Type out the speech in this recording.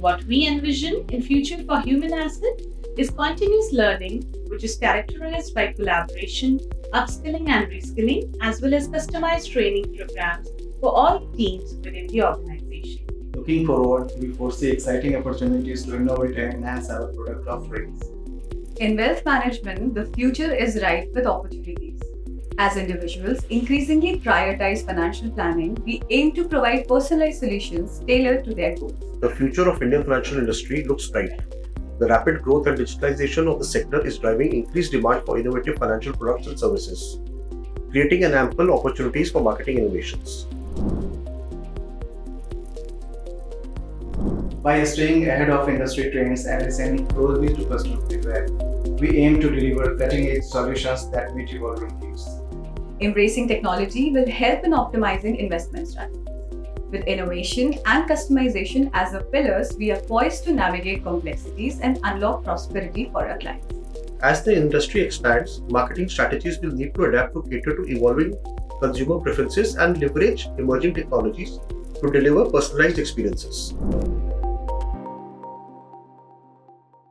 What we envision in future for human asset is continuous learning, which is characterized by collaboration, upskilling and reskilling, as well as customized training programs for all teams within the organization. Looking forward, we foresee exciting opportunities to innovate and enhance our product offerings. In wealth management, the future is rife with opportunities. As individuals increasingly prioritize financial planning, we aim to provide personalized solutions tailored to their goals. The future of Indian financial industry looks bright. The rapid growth and digitalization of the sector is driving increased demand for innovative financial products and services, creating an ample opportunities for marketing innovations. By staying ahead of industry trends and listening closely to customer feedback, we aim to deliver cutting-edge solutions that meet evolving needs. Embracing technology will help in optimizing investment strategies. With innovation and customization as the pillars, we are poised to navigate complexities and unlock prosperity for our clients. As the industry expands, marketing strategies will need to adapt to cater to evolving consumer preferences and leverage emerging technologies to deliver personalized experiences.